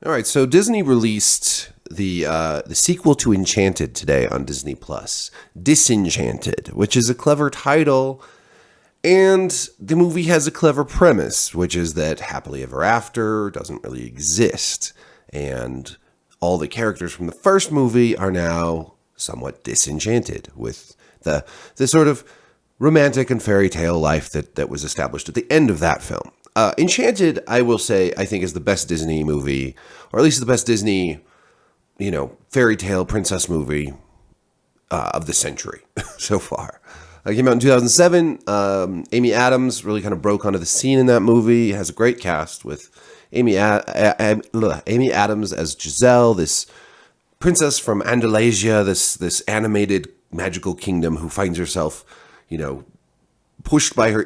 All right, so Disney released the sequel to Enchanted today on Disney Plus, Disenchanted, which is a clever title, and the movie has a clever premise, which is that happily ever after doesn't really exist, and all the characters from the first movie are now somewhat disenchanted with the sort of romantic and fairy tale life that was established at the end of that film. Enchanted, I will say, I think is the best Disney movie, or at least the best Disney, fairy tale princess movie of the century so far. It came out in 2007. Amy Adams really kind of broke onto the scene in that movie. It has a great cast with Amy Adams as Giselle, this princess from Andalusia, this animated magical kingdom who finds herself, pushed by her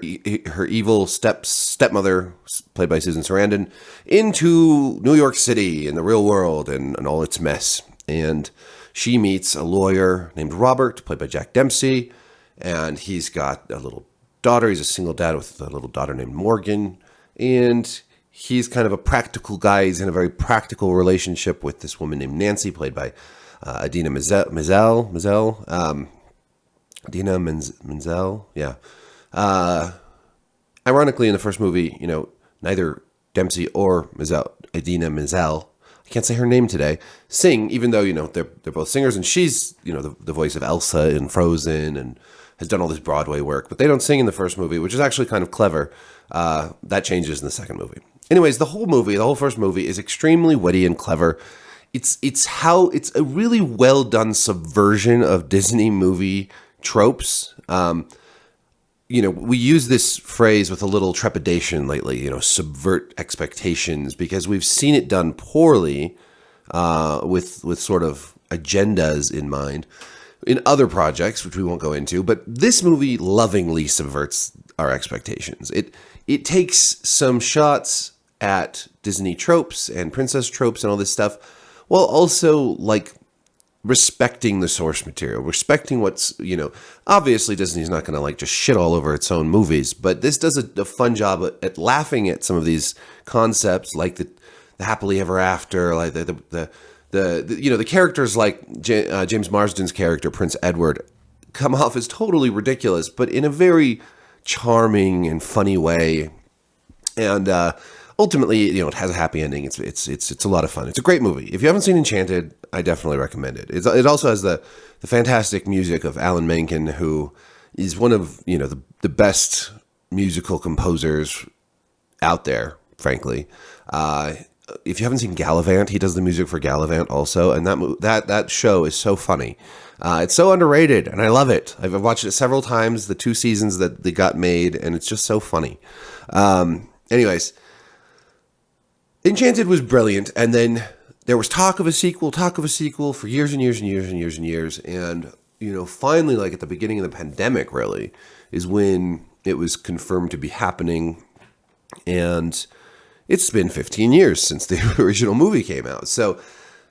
evil stepmother, played by Susan Sarandon, into New York City in the real world and all its mess. And she meets a lawyer named Robert, played by Jack Dempsey, and he's got a little daughter. He's a single dad with a little daughter named Morgan, and he's kind of a practical guy. He's in a very practical relationship with this woman named Nancy, played by Idina Menzel. Idina Menzel, yeah. Ironically, in the first movie, neither Dempsey or Idina Menzel, I can't say her name today, sing, even though, they're both singers, and she's, the voice of Elsa in Frozen and has done all this Broadway work, but they don't sing in the first movie, which is actually kind of clever. That changes in the second movie. Anyways, the whole first movie is extremely witty and clever. It's a really well done subversion of Disney movie tropes. We use this phrase with a little trepidation lately, subvert expectations, because we've seen it done poorly with sort of agendas in mind in other projects, which we won't go into. But this movie lovingly subverts our expectations. It takes some shots at Disney tropes and princess tropes and all this stuff, while also respecting the source material, respecting what's, obviously Disney's not going to just shit all over its own movies, but this does a fun job at laughing at some of these concepts, like the happily ever after, like the characters like James Marsden's character, Prince Edward, come off as totally ridiculous, but in a very charming and funny way. And ultimately, it has a happy ending. It's a lot of fun. It's a great movie. If you haven't seen Enchanted, I definitely recommend it. It also has the fantastic music of Alan Menken, who is one of the best musical composers out there, frankly. If you haven't seen Gallivant, he does the music for Gallivant also, and that show is so funny. It's so underrated, and I love it. I've watched it several times, the 2 seasons that they got made, and it's just so funny. Anyways, Enchanted was brilliant, and then there was talk of a sequel for years and years and years and years and years, and finally, at the beginning of the pandemic, really, is when it was confirmed to be happening, and it's been 15 years since the original movie came out. So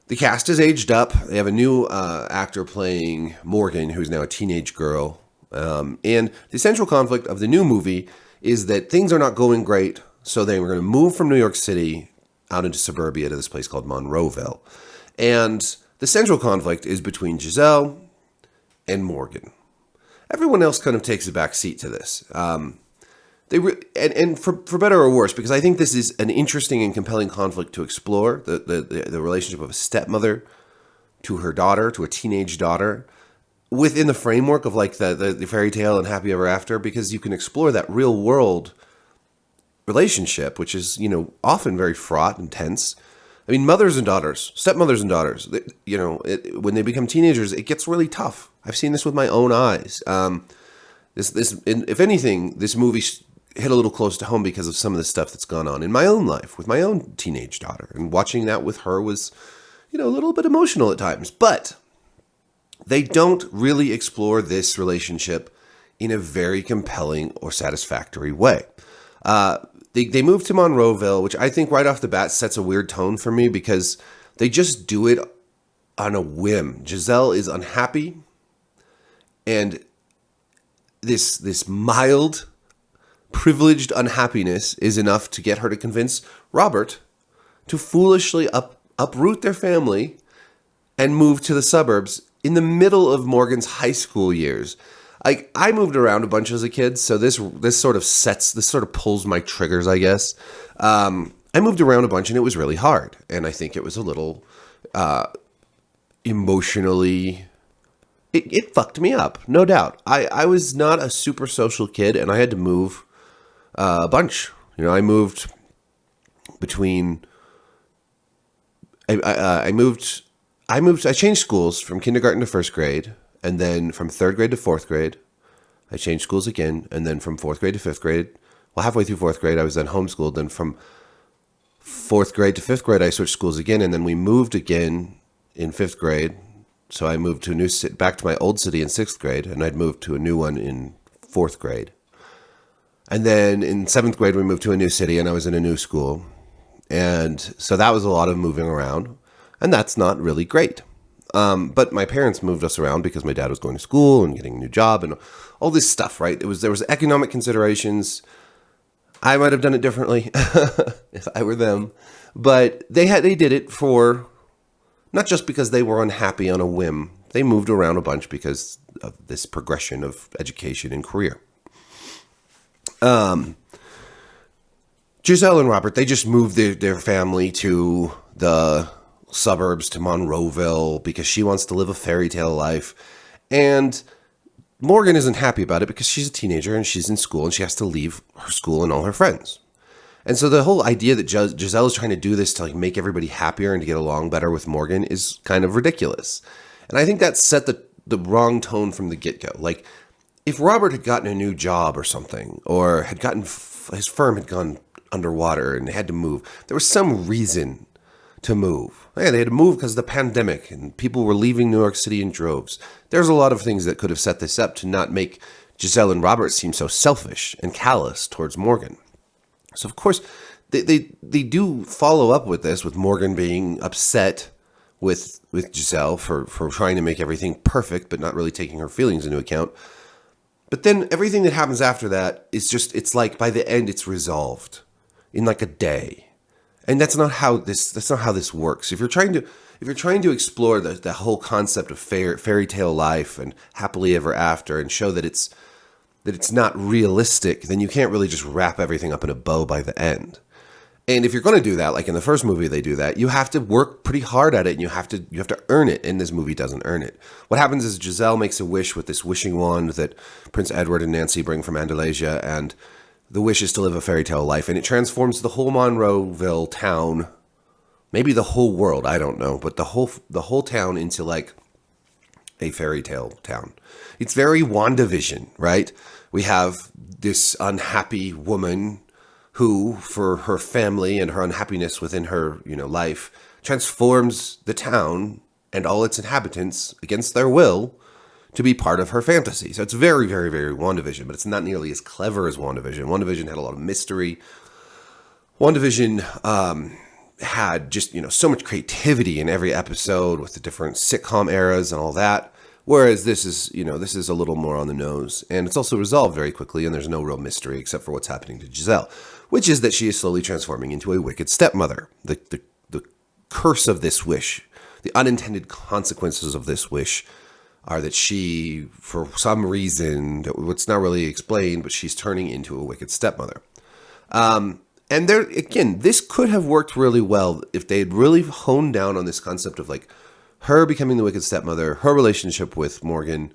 the cast has aged up. They have a new actor playing Morgan, who's now a teenage girl, and the central conflict of the new movie is that things are not going great, so they were going to move from New York City out into suburbia to this place called Monroeville. And the central conflict is between Giselle and Morgan. Everyone else kind of takes a back seat to this. And for better or worse, because I think this is an interesting and compelling conflict to explore, the relationship of a stepmother to her daughter, to a teenage daughter, within the framework of the fairy tale and happy ever after, because you can explore that real world relationship, which is, often very fraught and tense. I mean, mothers and daughters, stepmothers and daughters, when they become teenagers, it gets really tough. I've seen this with my own eyes. If anything, this movie hit a little close to home because of some of the stuff that's gone on in my own life with my own teenage daughter, and watching that with her was, a little bit emotional at times. But they don't really explore this relationship in a very compelling or satisfactory way. They moved to Monroeville, which I think right off the bat sets a weird tone for me, because they just do it on a whim. Giselle is unhappy, and this mild, privileged unhappiness is enough to get her to convince Robert to foolishly up uproot their family and move to the suburbs in the middle of Morgan's high school years. Like, I moved around a bunch as a kid, so this sort of pulls my triggers, I guess. I moved around a bunch, and it was really hard, and I think it was a little emotionally. It fucked me up, no doubt. I was not a super social kid, and I had to move a bunch. I moved between. I changed schools from kindergarten to first grade. And then from third grade to fourth grade, I changed schools again. And then from fourth grade to fifth grade, well, halfway through fourth grade, I was then homeschooled. Then from fourth grade to fifth grade, I switched schools again. And then we moved again in fifth grade. So I moved to back to my old city in sixth grade. And I'd moved to a new one in fourth grade. And then in seventh grade, we moved to a new city and I was in a new school. And so that was a lot of moving around. And that's not really great. But my parents moved us around because my dad was going to school and getting a new job and all this stuff, right? There was economic considerations. I might have done it differently if I were them, but they did it for not just because they were unhappy on a whim. They moved around a bunch because of this progression of education and career. Giselle and Robert, they just moved their family to the suburbs, to Monroeville, because she wants to live a fairy tale life. And Morgan isn't happy about it because she's a teenager and she's in school and she has to leave her school and all her friends. And so the whole idea that Giselle is trying to do this to like make everybody happier and to get along better with Morgan is kind of ridiculous. And I think that set the wrong tone from the get-go. Like, if Robert had gotten a new job or something, or had gotten his firm had gone underwater and had to move, there was some reason to move. Yeah, they had to move because of the pandemic and people were leaving New York City in droves. There's a lot of things that could have set this up to not make Giselle and Robert seem so selfish and callous towards Morgan. So of course, they do follow up with this, with Morgan being upset with Giselle for trying to make everything perfect, but not really taking her feelings into account. But then everything that happens after that is just, it's like by the end it's resolved in like a day. And that's not how this works. If you're trying to explore the whole concept of fairy tale life and happily ever after and show that it's not realistic, then you can't really just wrap everything up in a bow by the end. And if you're going to do that, like in the first movie they do that, you have to work pretty hard at it and you have to earn it, and this movie doesn't earn it. What happens is Giselle makes a wish with this wishing wand that Prince Edward and Nancy bring from Andalusia, and the wish is to live a fairy tale life, and it transforms the whole Monroeville town, maybe the whole world, I don't know, but the whole town into like a fairy tale town. It's very WandaVision, right? We have this unhappy woman who, for her family and her unhappiness within her, life, transforms the town and all its inhabitants against their will to be part of her fantasy. So it's very, very, very WandaVision, but it's not nearly as clever as WandaVision. WandaVision had a lot of mystery. WandaVision had just, so much creativity in every episode with the different sitcom eras and all that. Whereas this is a little more on the nose, and it's also resolved very quickly, and there's no real mystery except for what's happening to Giselle, which is that she is slowly transforming into a wicked stepmother. The curse of this wish, the unintended consequences of this wish, are that she, for some reason, what's not really explained, but she's turning into a wicked stepmother. And there, again, this could have worked really well if they had really honed down on this concept of like her becoming the wicked stepmother, her relationship with Morgan,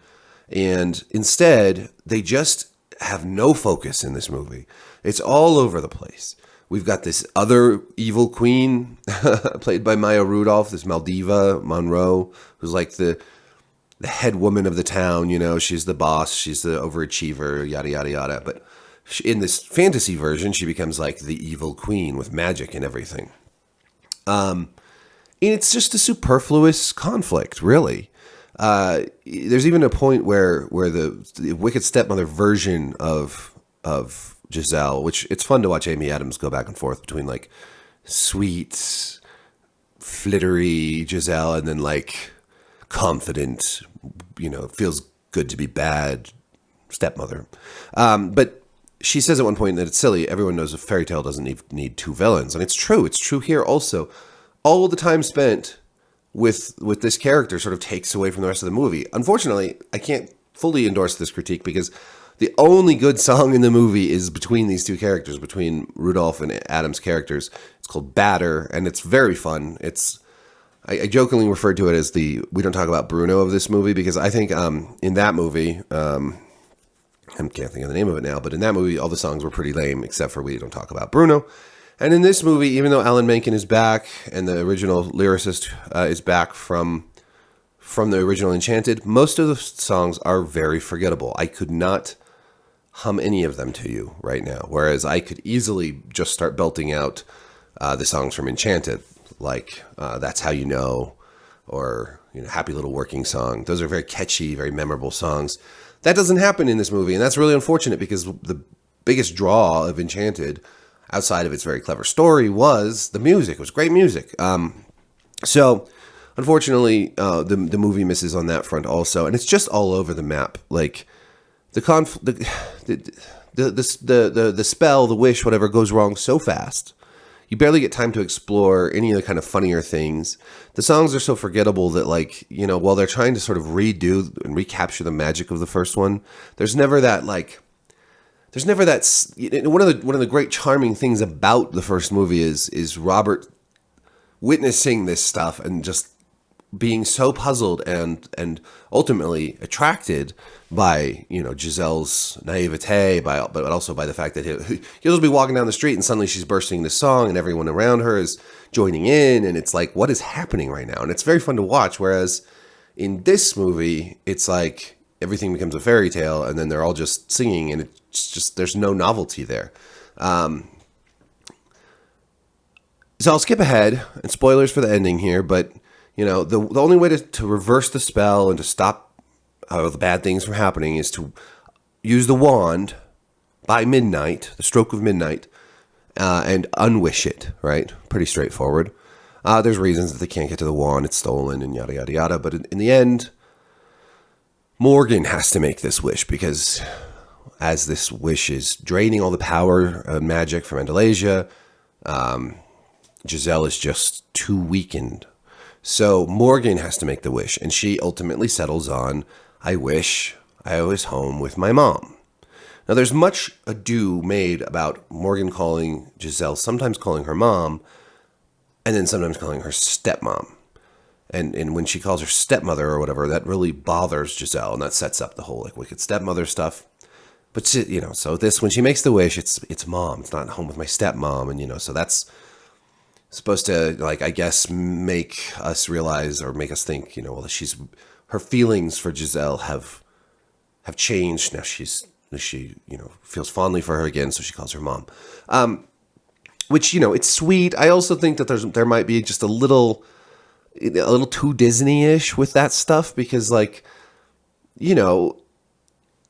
and instead they just have no focus in this movie. It's all over the place. We've got this other evil queen played by Maya Rudolph, this Maldiva Monroe, who's like the head woman of the town. She's the boss, she's the overachiever, yada yada yada. But in this fantasy version, she becomes like the evil queen with magic and everything. And it's just a superfluous conflict, really. There's even a point where the wicked stepmother version of Giselle, which it's fun to watch Amy Adams go back and forth between like sweet, flittery Giselle and then like confident, feels good to be bad stepmother. But she says at one point that it's silly. Everyone knows a fairy tale doesn't need two villains. And it's true. It's true here also. all the time spent with this character sort of takes away from the rest of the movie. Unfortunately, I can't fully endorse this critique because the only good song in the movie is between these two characters, between Rudolph and Adam's characters. It's called Batter, and it's very fun. I jokingly referred to it as the "We Don't Talk About Bruno" of this movie because I think in that movie, I can't think of the name of it now, but in that movie, all the songs were pretty lame except for "We Don't Talk About Bruno." And in this movie, even though Alan Menken is back and the original lyricist is back from the original Enchanted, most of the songs are very forgettable. I could not hum any of them to you right now, whereas I could easily just start belting out the songs from Enchanted, like That's How You Know, or Happy Little Working Song. Those are very catchy, very memorable songs. That doesn't happen in this movie, and that's really unfortunate because the biggest draw of Enchanted, outside of its very clever story, was the music. It was great music. So, unfortunately, the movie misses on that front also, and it's just all over the map. Like the spell, the wish, whatever goes wrong so fast. You barely get time to explore any of the kind of funnier things. The songs are so forgettable that, while they're trying to sort of redo and recapture the magic of the first one, there's never that one of the great charming things about the first movie is Robert witnessing this stuff and just being so puzzled and ultimately attracted by Giselle's naivete, but also by the fact that he'll just be walking down the street and suddenly she's bursting into song and everyone around her is joining in, and it's like, what is happening right now? And it's very fun to watch. Whereas in this movie, it's like everything becomes a fairy tale and then they're all just singing and it's just there's no novelty there. So I'll skip ahead and spoilers for the ending here, but the only way to reverse the spell and to stop the bad things from happening is to use the wand by midnight, the stroke of midnight, and unwish it, right? Pretty straightforward. There's reasons that they can't get to the wand, it's stolen, and yada, yada, yada. But in the end, Morgan has to make this wish because as this wish is draining all the power and magic from Andalasia, Giselle is just too weakened. So Morgan has to make the wish, and she ultimately settles on, I wish I was home with my mom. Now, there's much ado made about Morgan calling Giselle, sometimes calling her mom, and then sometimes calling her stepmom. And when she calls her stepmother or whatever, that really bothers Giselle, and that sets up the whole wicked stepmother stuff. But so when she makes the wish, it's mom. It's not home with my stepmom, and so that's supposed to I guess make us realize or make us think her feelings for Giselle have changed now. She feels fondly for her again, so she calls her mom, which it's sweet. I also think that there might be just a little too Disney-ish with that stuff because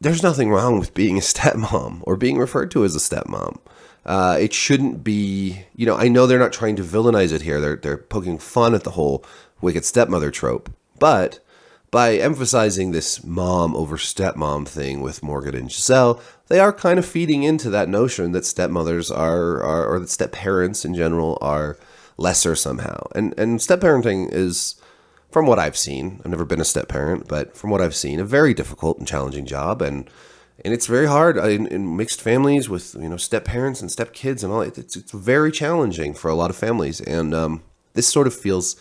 there's nothing wrong with being a stepmom or being referred to as a stepmom. It shouldn't be, I know they're not trying to villainize it here. They're poking fun at the whole wicked stepmother trope. But by emphasizing this mom over stepmom thing with Morgan and Giselle, they are kind of feeding into that notion that stepmothers or that stepparents in general are lesser somehow. And stepparenting is, from what I've seen, I've never been a stepparent, but from what I've seen, a very difficult and challenging job. And it's very hard in mixed families with, step-parents and step-kids and all. It's very challenging for a lot of families. And this sort of feels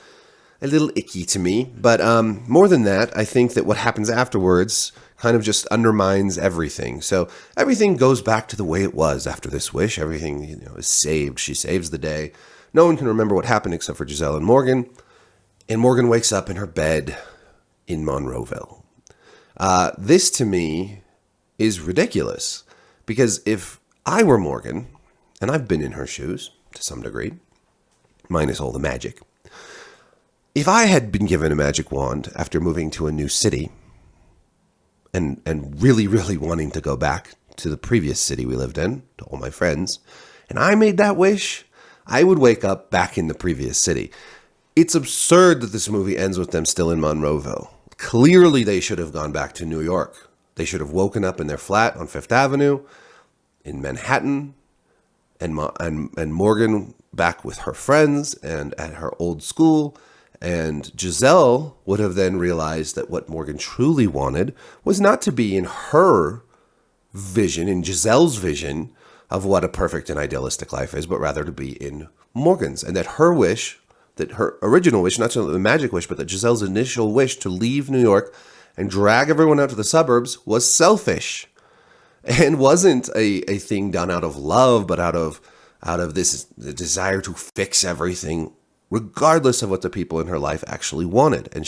a little icky to me. But more than that, I think that what happens afterwards kind of just undermines everything. So everything goes back to the way it was after this wish. Everything, is saved. She saves the day. No one can remember what happened except for Giselle and Morgan. And Morgan wakes up in her bed in Monroeville. This, to me, is ridiculous because if I were Morgan, and I've been in her shoes to some degree, minus all the magic, if I had been given a magic wand after moving to a new city and really, really wanting to go back to the previous city we lived in, to all my friends, and I made that wish, I would wake up back in the previous city. It's absurd that this movie ends with them still in Monroeville. Clearly, they should have gone back to New York. They should have woken up in their flat on Fifth Avenue in Manhattan, and Morgan back with her friends and at her old school. And Giselle would have then realized that what Morgan truly wanted was not to be in her vision, in Giselle's vision of what a perfect and idealistic life is, but rather to be in Morgan's. And that her wish, that her original wish, not so the magic wish, but that Giselle's initial wish to leave New York and drag everyone out to the suburbs was selfish and wasn't a thing done out of love, but out of this the desire to fix everything, regardless of what the people in her life actually wanted. And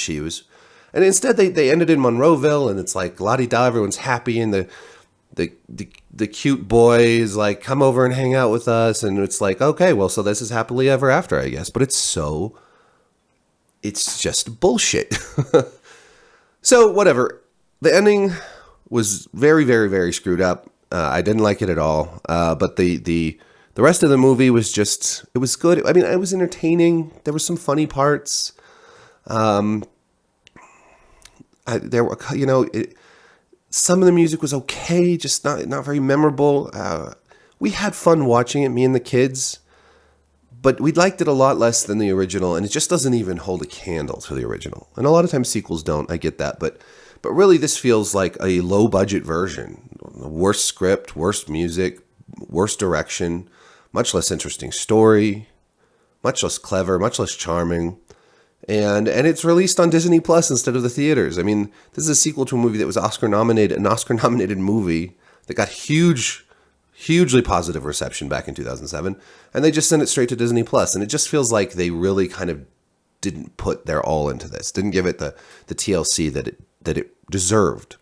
instead they ended in Monroeville, and it's like la-di-da, everyone's happy, and the cute boy is like, come over and hang out with us, and it's like, okay, well, so this is happily ever after, I guess. But it's just bullshit. So whatever. The ending was very, very, very screwed up. I didn't like it at all. But the rest of the movie was it was good. I mean, it was entertaining. There were some funny parts. Some of the music was okay, just not very memorable. We had fun watching it, me and the kids, but we liked it a lot less than the original, and it just doesn't even hold a candle to the original. And a lot of times sequels don't, I get that, but really this feels like a low-budget version. Worse script, worse music, worse direction, much less interesting story, much less clever, much less charming. And it's released on Disney Plus instead of the theaters. I mean, this is a sequel to a movie that was an Oscar-nominated movie that got hugely positive reception back in 2007, and they just sent it straight to Disney Plus. And it just feels like they really kind of didn't put their all into this, didn't give it the TLC that it deserved.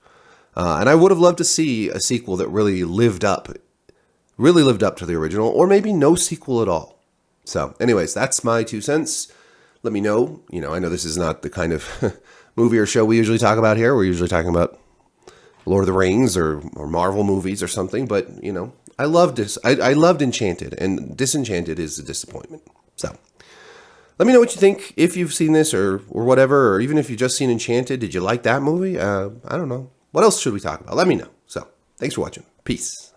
And I would have loved to see a sequel that really lived up to the original, or maybe no sequel at all. So, anyways, that's my 2 cents. Let me know. I know this is not the kind of movie or show we usually talk about here. We're usually talking about Lord of the Rings or Marvel movies or something. But, I loved this. I loved Enchanted, and Disenchanted is a disappointment. So let me know what you think, if you've seen this or whatever, or even if you've just seen Enchanted. Did you like that movie? I don't know. What else should we talk about? Let me know. So thanks for watching. Peace.